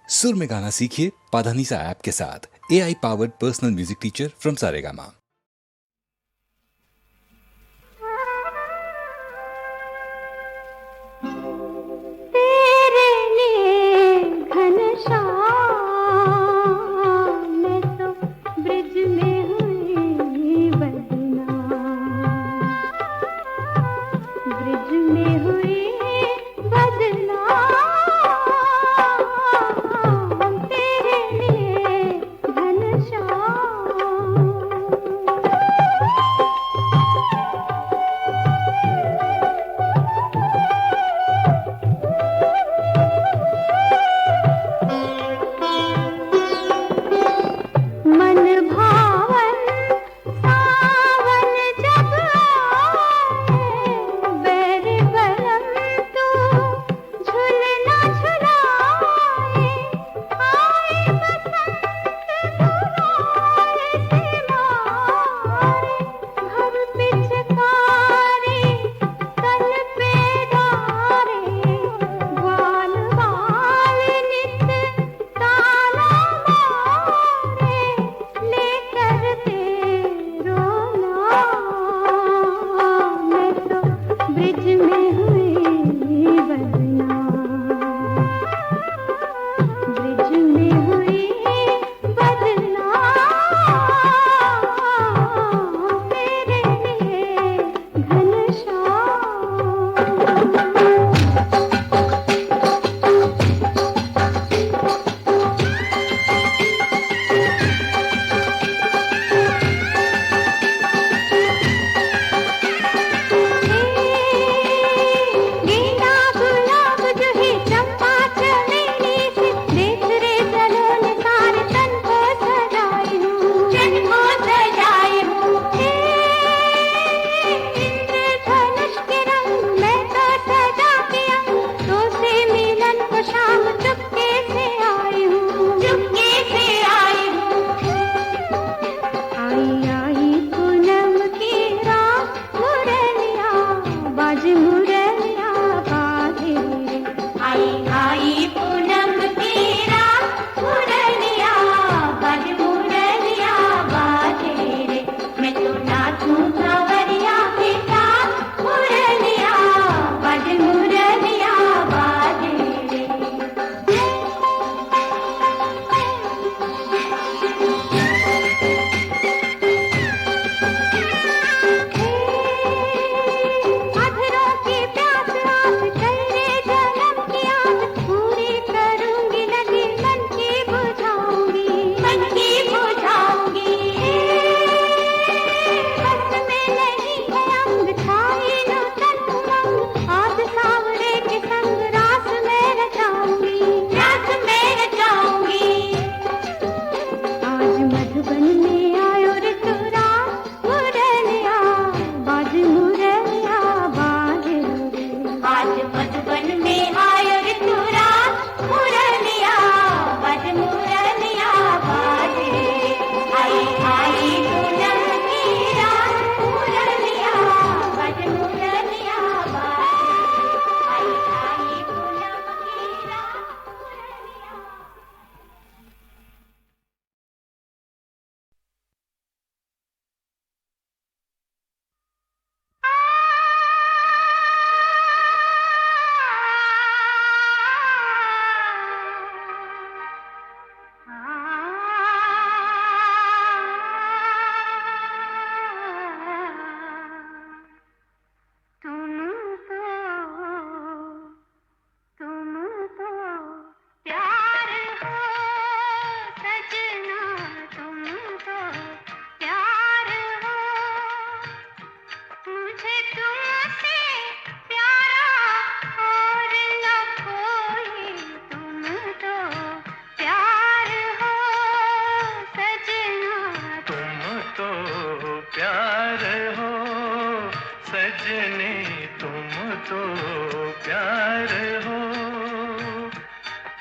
सुर में गाना सीखिए पाधानीसा ऐप के साथ। AI powered personal music teacher from Saregama.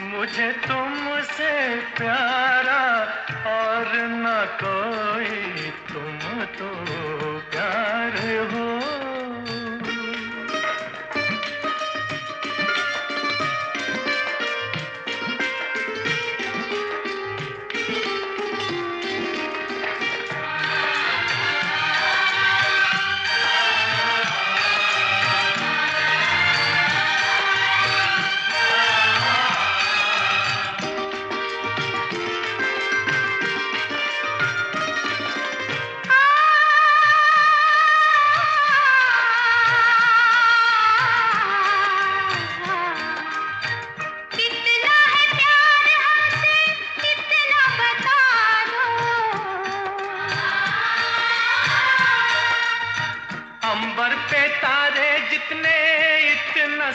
मुझे तुमसे प्यारा और न कोई, तुम तो प्यार हो।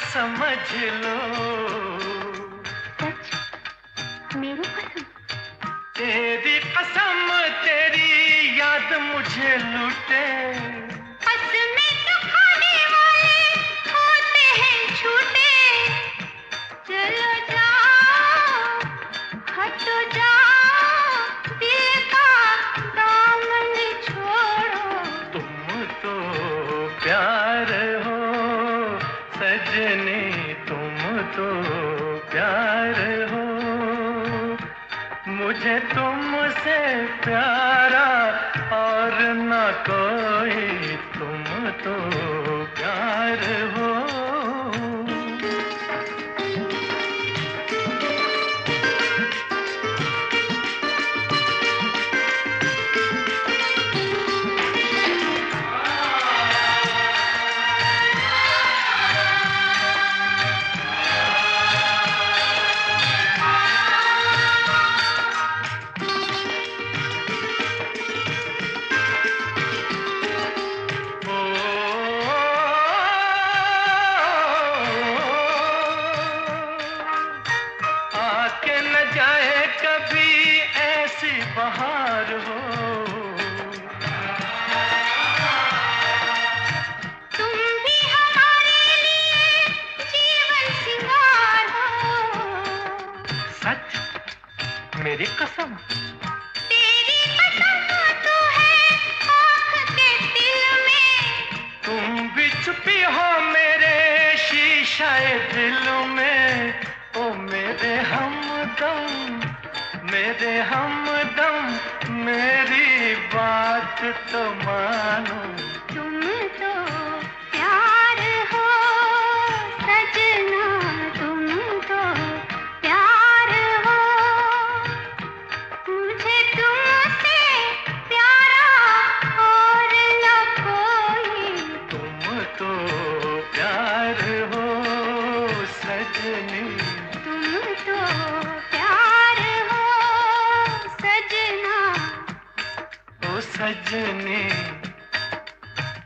समझ लो। सच? मेरी कसम? तेरी कसम, तेरी याद मुझे लूटे। कसमें तो खाने वाले होते हैं झूठे। चलो जाओ, हटो जाओ, दिल का दामन छोड़ो। तुम तो प्यार हो सजनी, तुम तो प्यार हो। मुझे तुमसे प्यारा और न कोई, तुम तो प्यार हो। बहार हो, तुम भी हमारे लिए जीवन सिंगार हो। सच? मेरी कसम? तेरी कसम तो है आँख के दिल में। तुम भी छुपी हो मेरे शीशाए दिल में। ओ मेरे हमदम, मेरे हमदम, मेरी बात तो मानो। तुम तो प्यार हो सजना, तुम तो प्यार हो। मुझे तुमसे प्यारा और न कोई। तुम तो प्यार हो सजनी, तुम तो प्यार हो सजना, ओ सजनी,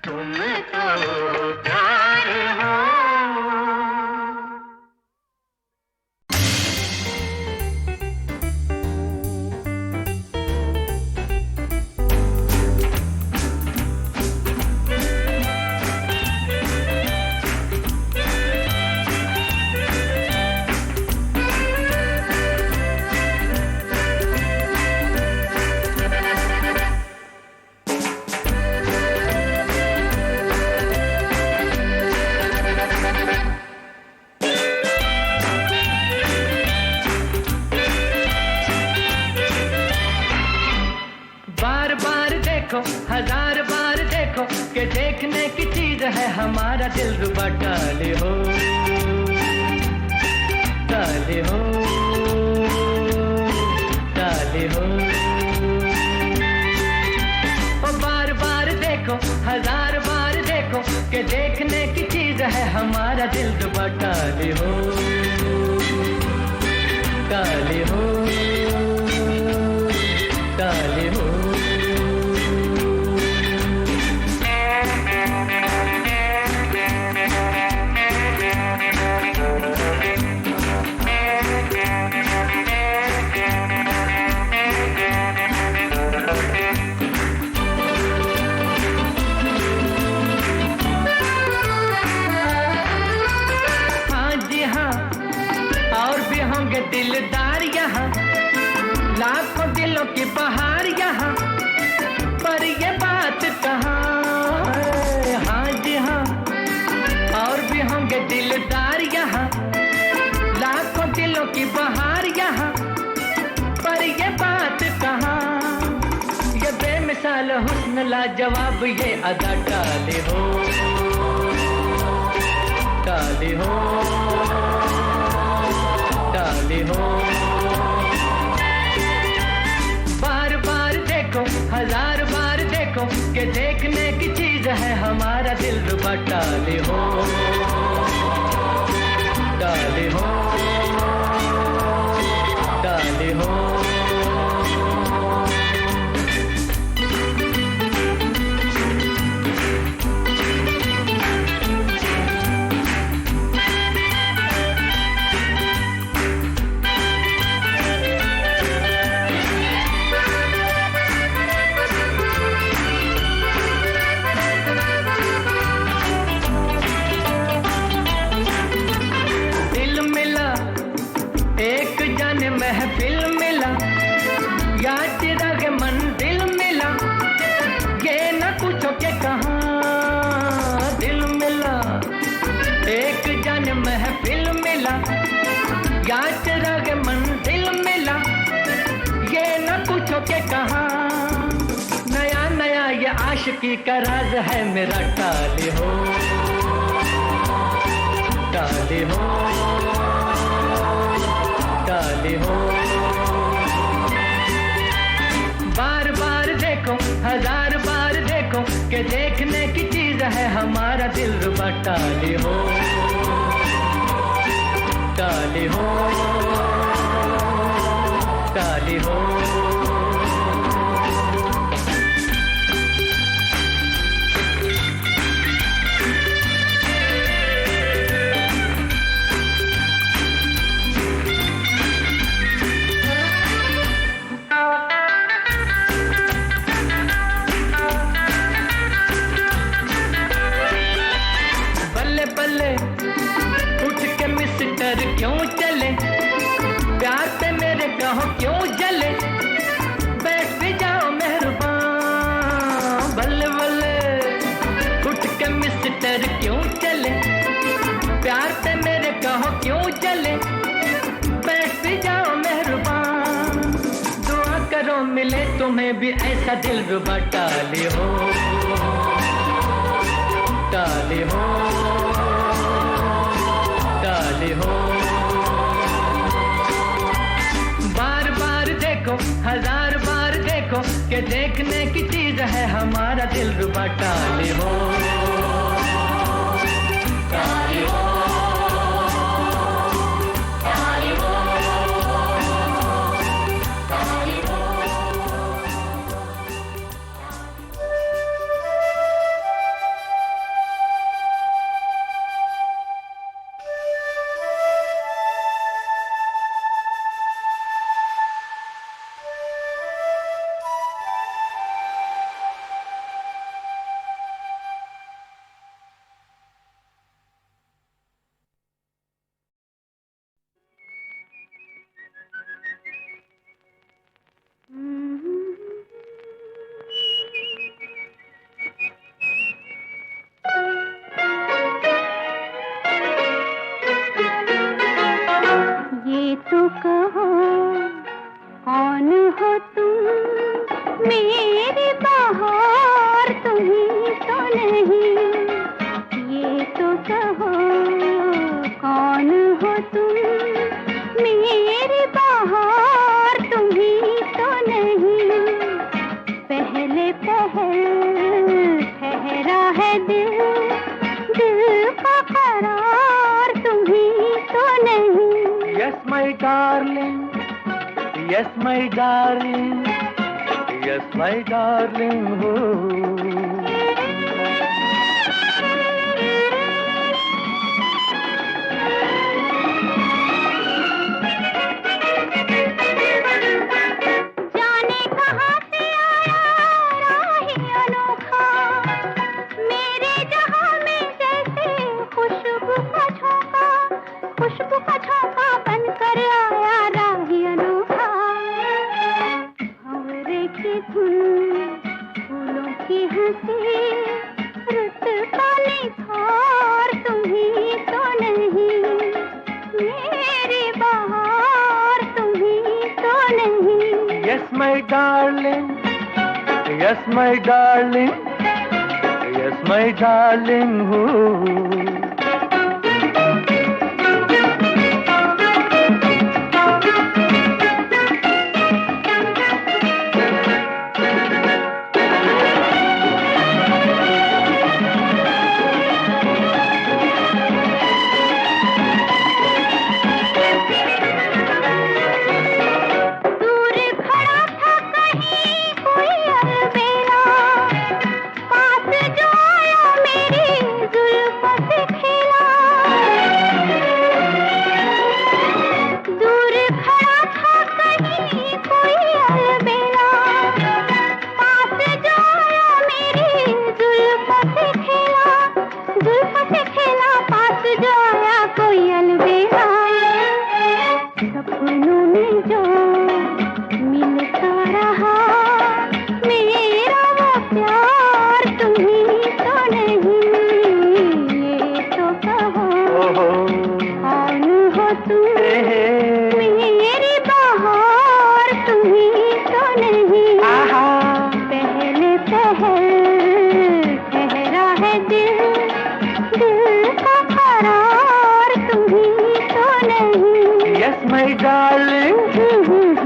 तुम तो प्यार हो। हजार बार देखो कि देखने की चीज है हमारा दिलरुबा। डाले हो, डाले हो, डाले हो। ओ बार बार देखो, हजार बार देखो कि देखने की चीज है हमारा दिलरुबा। डाले हो, डाले हो, डाले हो। दिलदार यहाँ, लाखों दिलों की बहार यहाँ, पर ये बात कहाँ है? हाँ जी हाँ, और भी होंगे दिलदार यहाँ, लाखों दिलों की बहार यहाँ, पर ये बात कहाँ? ये बेमिसाल हुस्न लाजवाब, ये अदा डाले हो, डाले हो, डाले हो। बार बार देखो, हजार बार देखो कि देखने की चीज है हमारा दिलरुबा। डाले हो, डाले हो, डाले हो। महफिल मिला या चिराग मंदिर मिला, ये न पूछो के कहाँ दिल मिला। एक जन महफिल मिला या चिराग मंदिर मिला, ये न पूछो के कहाँ। नया नया ये आशिकी का राज है मेरा, टाले हो टाले हो टाले हो। बार बार देखो हजार बार देखो कि देखने की चीज है हमारा दिलरुबा। टाले हो टाले हो टाले हो। क्यों चले प्यार पे मेरे कहो क्यों जले, बैठ भी जाओ मेहरबान। बल्ले बल्ले उठ के मिस्टर क्यों चले, प्यार पे मेरे कहो क्यों जले, बैठ भी जाओ मेहरबान। दुआ करो मिले तुम्हें भी ऐसा दिलरुबा। टाले हो टाले हो टाले हो। बार बार देखो हजार बार देखो कि देखने की चीज है हमारा दिलरुबा। टाले हो टाले हो टाले हो टाले हो। Yes, my darling. Yes, my darling. जाने कहाँ से आया राही अनोखा, मेरे जहाँ में जैसे खुशबू का झोंका बनकर आया राही अनोखा। भंवरे की धुन, फूलों की हंसी, रुत पानी थार तुम्ही तो नहीं, मेरी बहार तुम्ही तो नहीं। Yes, my darling. Yes, my darling. Yes, my darling.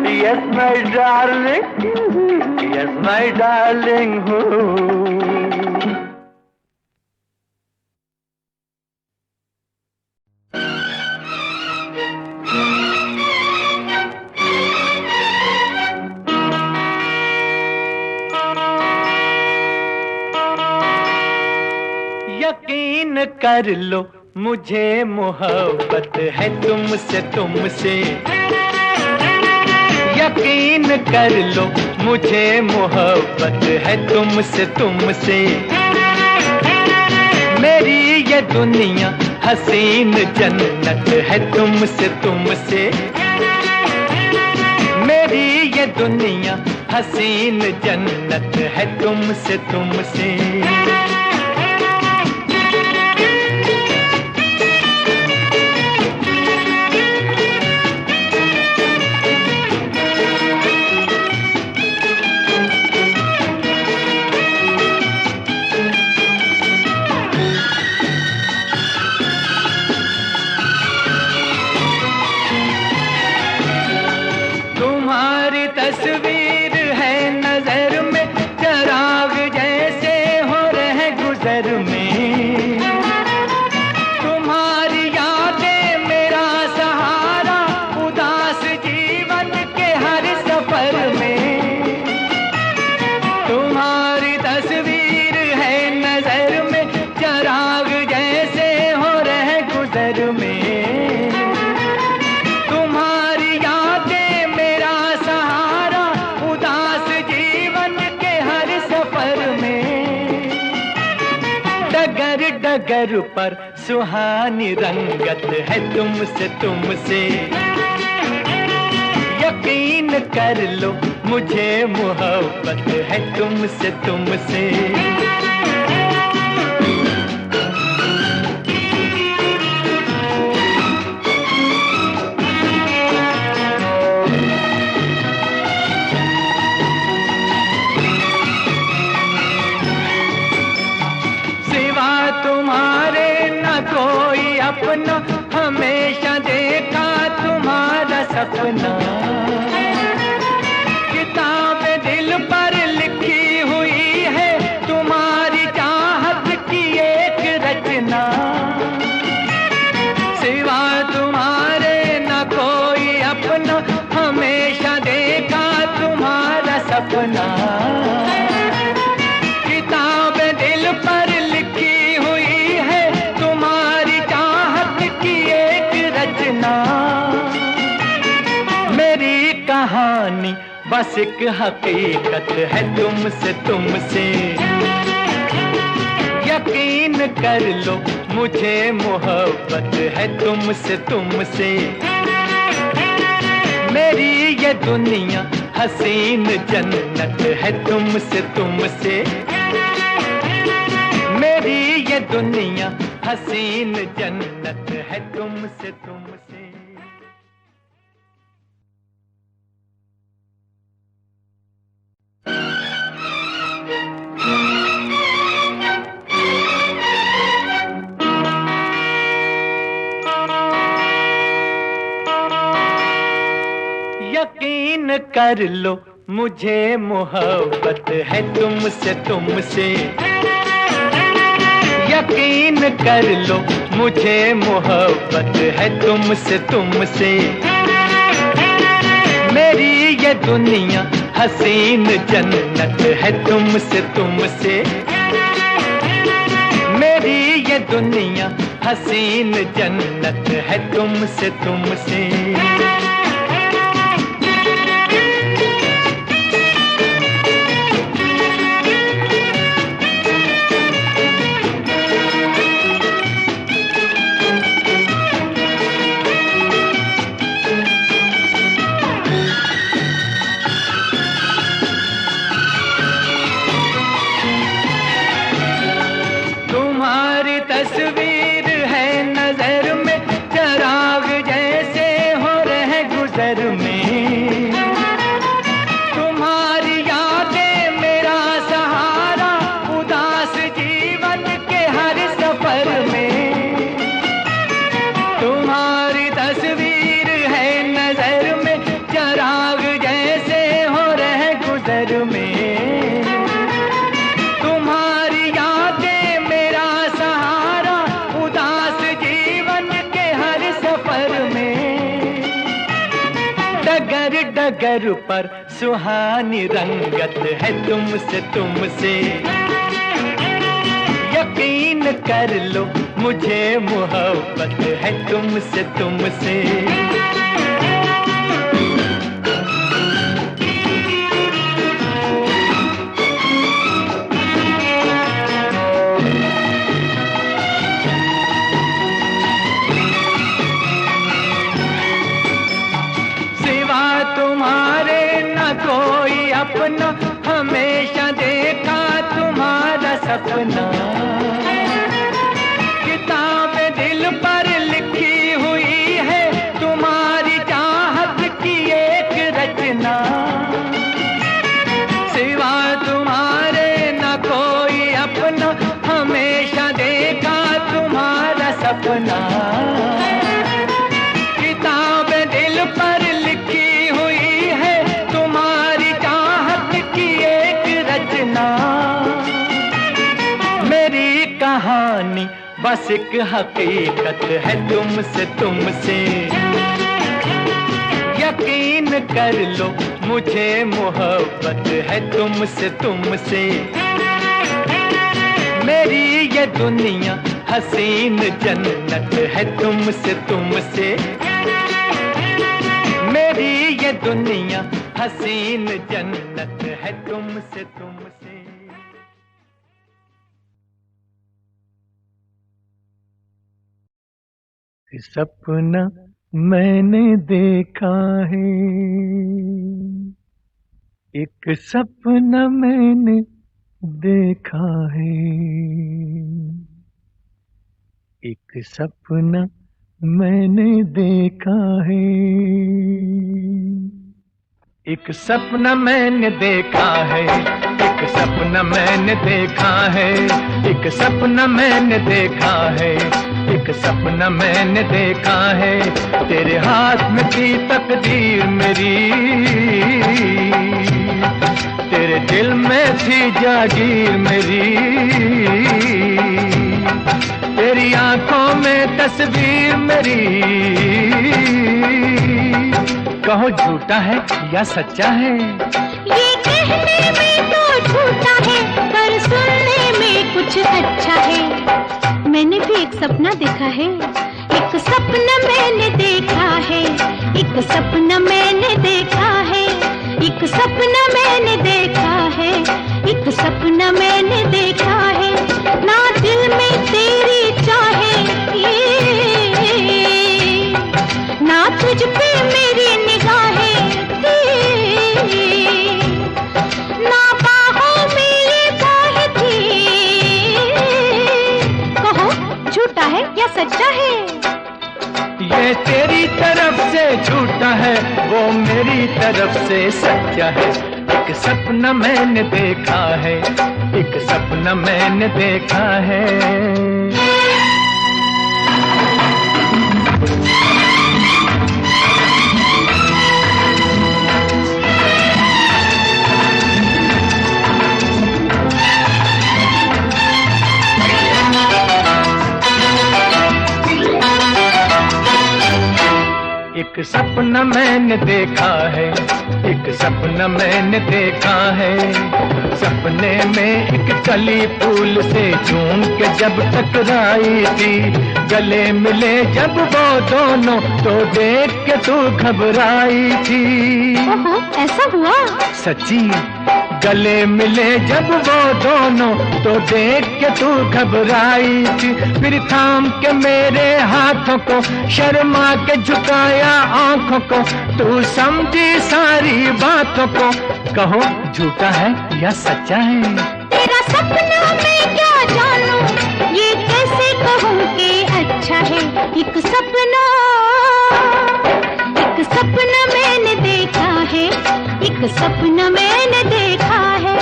Yes, my darling. Yes, my darling. यकीन कर लो मुझे मोहब्बत है तुमसे तुमसे। यकीन कर लो मुझे मोहब्बत है तुमसे तुमसे। मेरी ये दुनिया हसीन जन्नत है तुमसे तुमसे। मेरी ये दुनिया हसीन जन्नत है तुमसे तुमसे। तस्वीर है नजर में चराग जैसे हो रहे गुजर में। तुम्हारी यादें मेरा सहारा उदास जीवन के हर सफर में। तुम्हारी तस्वीर है नजर में चराग जैसे हो रहे गुजर में। डगर पर सुहानी रंगत है तुमसे तुमसे। यकीन कर लो मुझे मोहब्बत है तुमसे तुमसे। तुम्हारे न कोई अपना हमेशा देखा तुम्हारा सपना। किताब दिल पर लिखी हुई है तुम्हारी चाहत की एक रचना। सिवा तुम्हारे न कोई अपना हमेशा देखा तुम्हारा सपना। किताब दिल पर मेरी कहानी बस एक हकीकत है तुमसे तुमसे। यकीन कर लो मुझे मोहब्बत है तुमसे तुमसे। मेरी ये दुनिया हसीन जन्नत है तुमसे तुमसे। मेरी ये दुनिया हसीन जन्नत है तुमसे तुमसे। यकीन कर लो मुझे मोहब्बत है तुमसे तुमसे। यकीन कर लो मुझे मोहब्बत है तुमसे तुमसे। मेरी ये दुनिया हसीन जन्नत है तुमसे तुमसे। मेरी ये दुनिया हसीन जन्नत है तुमसे तुमसे। तस्वीर है नजर में चराग जैसे हो रहे गुजर में। तुम्हारी यादें मेरा सहारा उदास जीवन के हर सफर में। तुम्हारी तस्वीर है नजर में चराग डगर पर सुहानी रंगत है तुमसे तुमसे। यकीन कर लो मुझे मोहब्बत है तुमसे तुमसे। अपना हमेशा देखा तुम्हारा सपना। किताब दिल पर लिखी हुई है तुम्हारी चाहत की एक रचना। सिवा तुम्हारे न कोई अपना हमेशा देखा तुम्हारा सपना। किताब दिल पर लिखी हुई है तुम्हारी मेरी कहानी बस एक हकीकत है तुमसे तुमसे। यकीन कर लो मुझे मोहब्बत है तुमसे तुमसे। मेरी ये दुनिया हसीन जन्नत है तुमसे तुमसे। मेरी ये दुनिया हसीन जन्नत है तुमसे तुमसे। सपना मैंने देखा है, एक सपना मैंने देखा है, एक सपना मैंने देखा है। एक सपना मैंने देखा है, एक सपना मैंने देखा है, एक सपना मैंने देखा है, एक सपना मैंने देखा है। तेरे हाथ में थी तकदीर मेरी, तेरे दिल में थी जागीर मेरी, तेरी आंखों में तस्वीर मेरी। कहो झूठा है या सच्चा है? ये कहने में तो झूठा है, पर सुनने में कुछ अच्छा है। मैंने भी एक सपना देखा है, एक सपना मैंने देखा है, एक सपना मैंने देखा है, एक सपना मैंने देखा है, एक सपना मैंने देखा है। ना दिल में तेरी चाहे ना तुझ पे मेरी निगाहें थी, ना बाहों में ये बाहें थी। कहो झूठा है या सच्चा है? ये तेरी तरफ से झूठा है, वो मेरी तरफ से सच्चा है। एक सपना मैंने देखा है, एक सपना मैंने देखा है। एक सपना मैंने देखा है, एक सपना मैंने देखा है। सपने में एक कली फूल से झूम के जब टकराई थी, गले मिले जब वो दोनों तो देख के तू घबराई थी। ऐसा हुआ? सच्ची। गले मिले जब वो दोनों तो देख के तू घबराई थी, फिर थाम के मेरे हाथों को शर्मा के झुकाया आंखों को, तू समझी सारी बातों को। कहो झूठा है या सच्चा है? तेरा सपना मैं क्या जानूं, ये कैसे कहूं कि अच्छा है। एक सपना मैंने देखा है, एक सपना मैंने देखा है।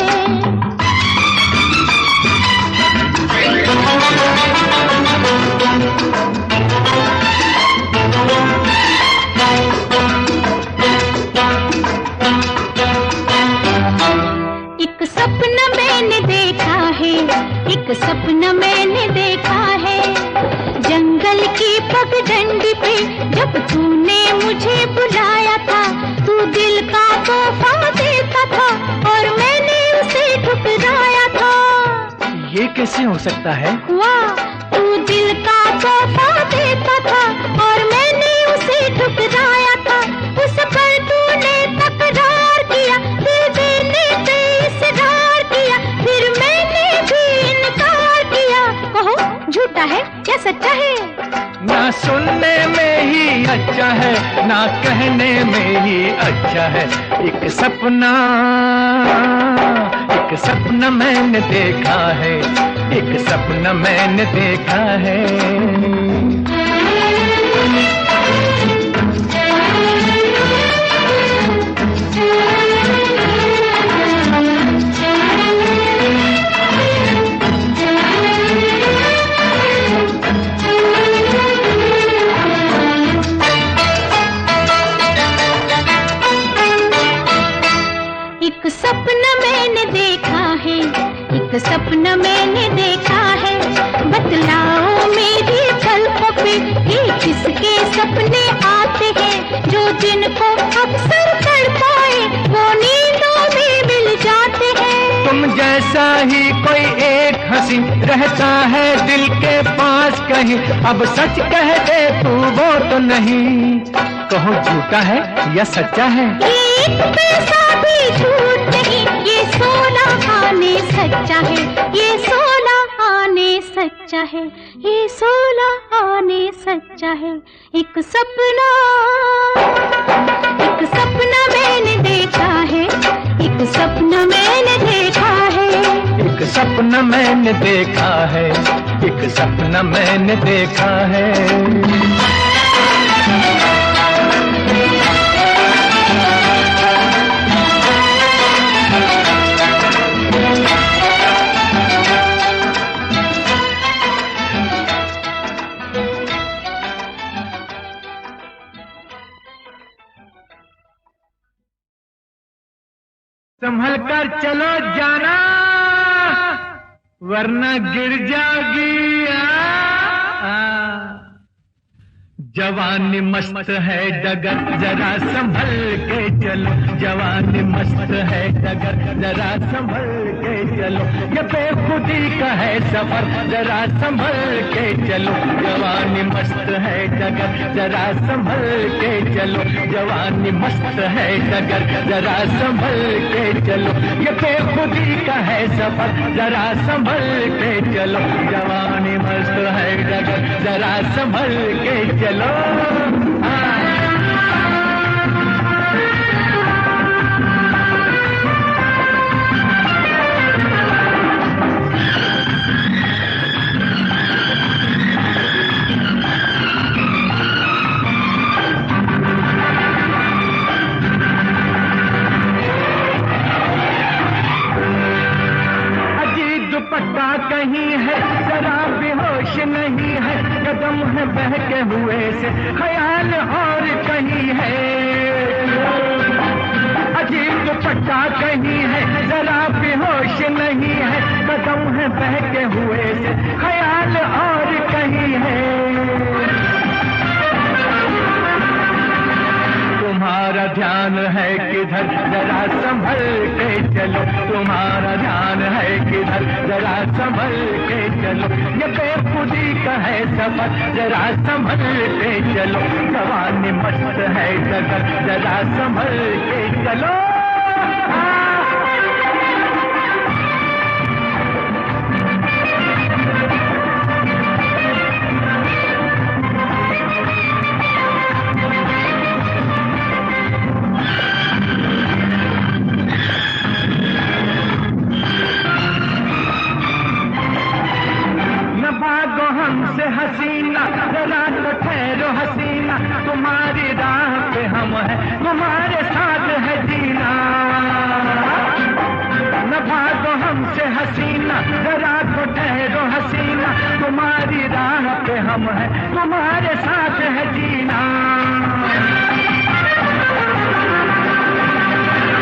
एक सपना मैंने देखा है, एक सपना मैंने देखा है। जंगल की पगडंडी पे जब तूने मुझे बुलाया था, तू दिल का का तोहफा देता था और मैंने उसे ठुकराया था। ये कैसे हो सकता है? वाह, तू दिल का तोहफा देता था और मैंने उसे ठुकराया था। उस पर तूने तकरार किया, दिल देने पे इसरार किया, फिर मैंने भी इनकार किया। कहो झूठा है या सच्चा है? ना सुनने में ही अच्छा है, ना कहने में ही अच्छा है। एक सपना मैंने देखा है, एक सपना मैंने देखा है। एक सपना मैंने देखा है, एक सपना मैंने देखा है। बतलाओ मेरी पलकों पे ये किसके सपने आते हैं, जो जिनको अक्सर तड़पाए वो नींदों में मिल जाते हैं। तुम जैसा ही कोई एक हंसी रहता है दिल के पास कहीं, अब सच कह दे तू वो तो नहीं। कहो झूठा है या सच्चा है? एक पैसा भी झूठ नहीं, ये 16 आने सच्चा है, ये 16 आने सच्चा है, ये 16 आने सच्चा है। एक सपना मैंने देखा है, एक सपना मैंने देखा है। एक सपना मैंने देखा है, एक सपना मैंने देखा है। संभल कर चलो जाना, वरना गिर जाओगी। जवानी मस्त है डगर, जरा संभल के चलो। जवानी मस्त है डगर, जरा संभल के चलो। ये बेखुदी का है सफर, जरा संभल के चलो। जवानी मस्त है डगर, जरा संभल के चलो। जवानी मस्त है डगर, जरा संभल के चलो। ये बेखुदी का है सफर, जरा संभल के चलो। जवानी मस्त है डगर, जरा संभल के चलो। दुपट्टा कहीं है, जरा बेहोश नहीं है। कदम है बहके हुए से, ख्याल और कहीं है। अजीब दुपट्टा कहीं है, जरा बेहोश नहीं है। कदम है बहके हुए से, ख्याल और कहीं है। तुम्हारा ध्यान है किधर, जरा संभल के चलो। तुम्हारा ध्यान है किधर, जरा संभल के चलो। ये बेखुदी का है सफर, जरा संभल के चलो। जवानी मस्त है डगर, जरा संभल के चलो। हमसे हसीना, जरा तो ठहरो हसीना। तुम्हारी राह पे हम हैं, तुम्हारे साथ है जीना। न भागो हमसे हसीना, जरा तो ठहरो हसीना। तुम्हारी राह पे हम हैं, तुम्हारे साथ है जीना।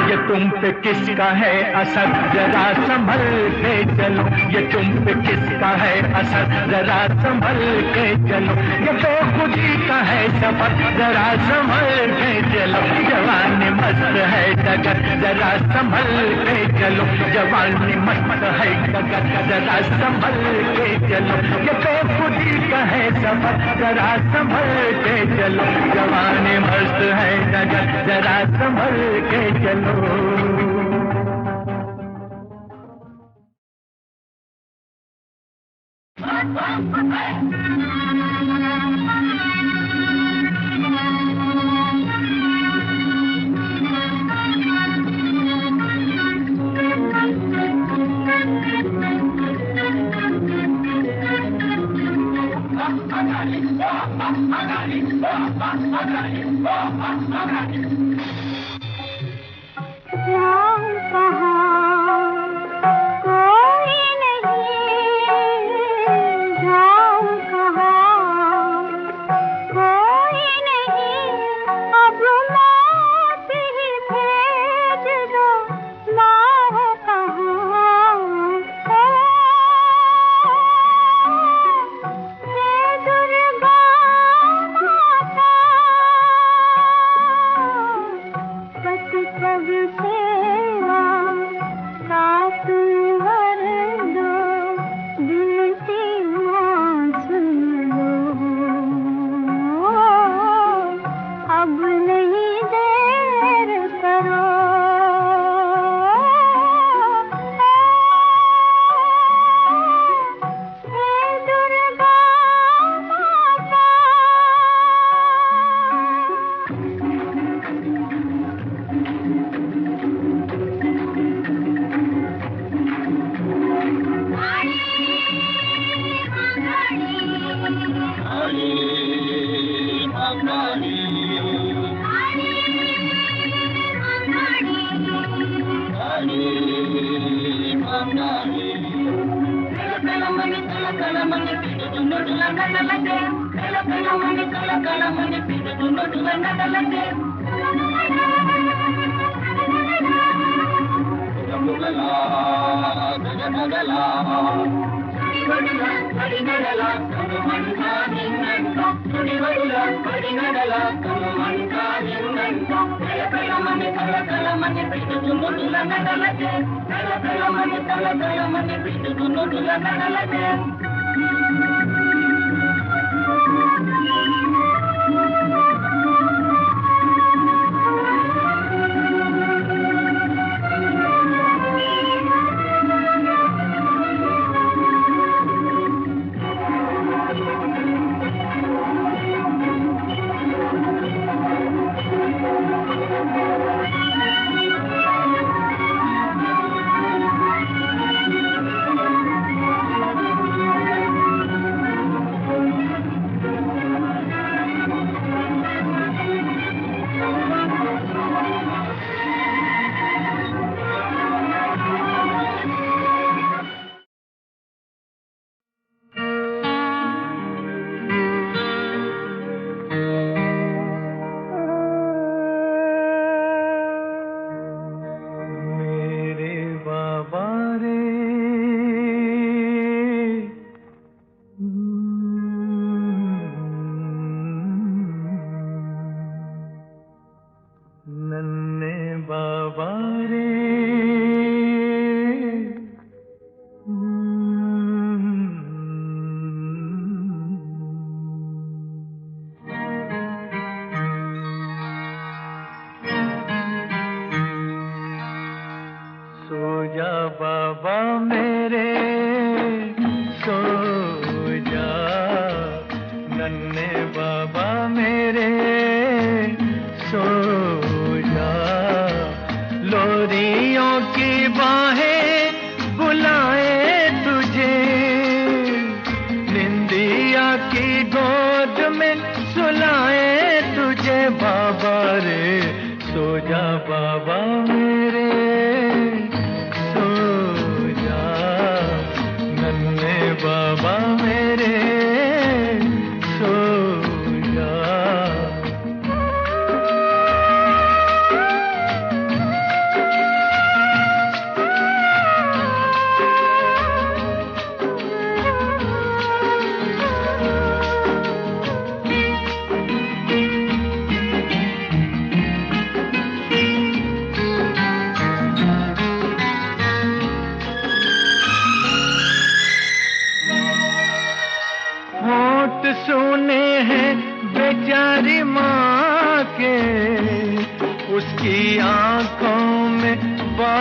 ये तुम पे किसका है असर, जरा संभल के चलो, ये तुम पे किसका है असर, जरा संभल के चलो, ये बेखुदी का है सफर, जरा संभल के चलो, जवानी मस्त है डगर, जरा संभल के चलो, जवानी मस्त है डगर, जरा संभल के चलो, ये बेखुदी का है सफर, जरा संभल के चलो, जवानी मस्त है डगर, जरा संभल के चलो।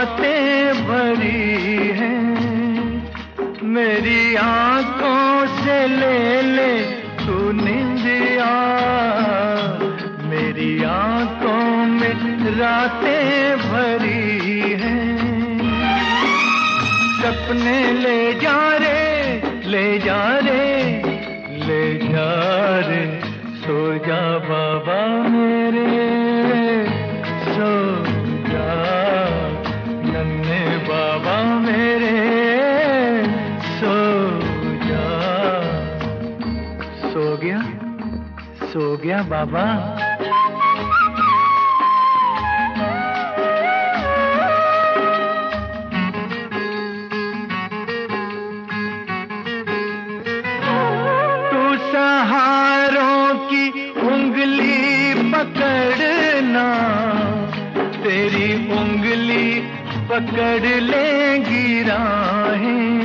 रातें भरी हैं, मेरी आंखों से ले ले तू निंदिया, मेरी आंखों में रातें भरी हैं। सपने ले जा रे, ले जा रे, ले जा रे, सो जा बाबा मेरे, सो जा नन्हे बाबा मेरे, सो जा। सो गया बाबा। सहारों की उंगली पकड़ना, तेरी उंगली पकड़ लेंगी राहें,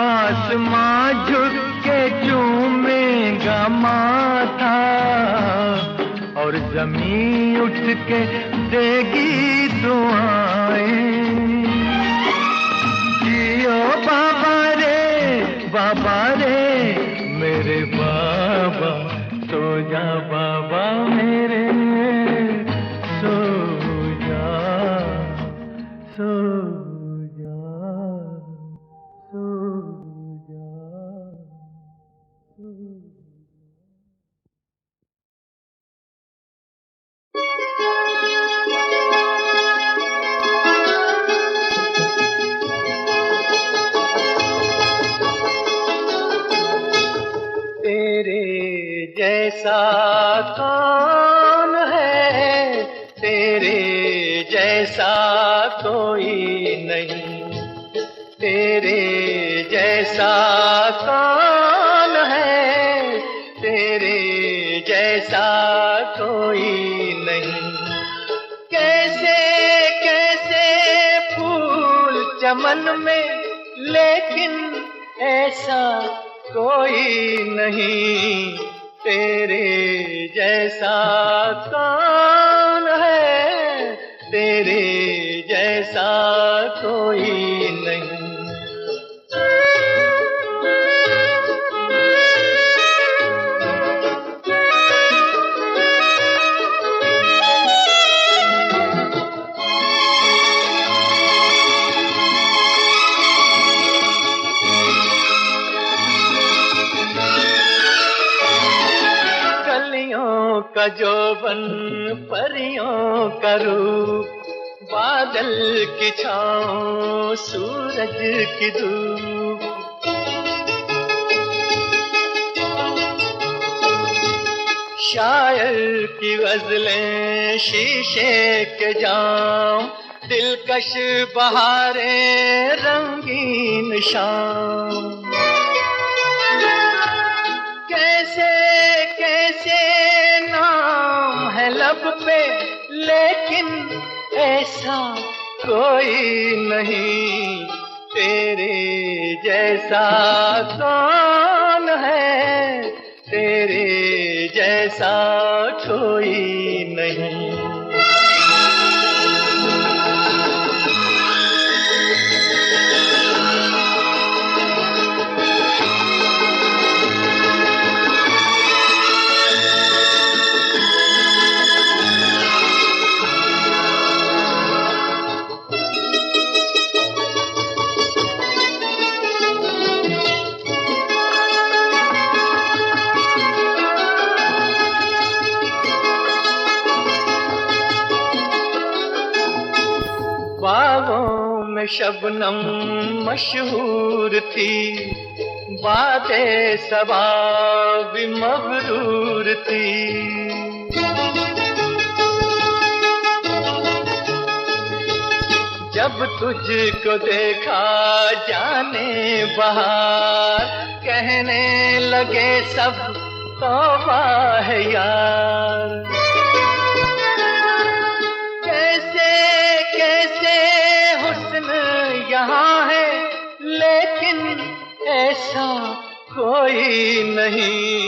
आसमां झुक के चूमेगा माथा, और जमीन उठ के देगी दुआएं। जियो बाबा रे, बाबा रे, मेरे बाबा, सो जा बाबा मेरे, सो जा, सो जा, सो जा, सो जा। तेरे जैसा कौन है, तेरे जैसा कोई नहीं, तेरे जैसा कौन है, तेरे जैसा कोई नहीं। कैसे कैसे फूल चमन में, लेकिन ऐसा कोई नहीं, तेरे जैसा कौन है, तेरे जैसा कोई नहीं। का जोबन, परियों का रूप, बादल की छाँव, सूरज की धूप, शायर की गजलें, शीशे के जाम, दिलकश बहारें, रंगीन शाम। कैसे कैसे नाम है लब पे, लेकिन ऐसा कोई नहीं, तेरे जैसा कौन है, तेरे जैसा कोई नहीं। बागों में शबनम मशहूर थी, बातें सबा भी मगरूर थी। जब तुझको देखा जाने बहार, कहने लगे सब तौबा है यार। यहाँ है, लेकिन ऐसा कोई नहीं,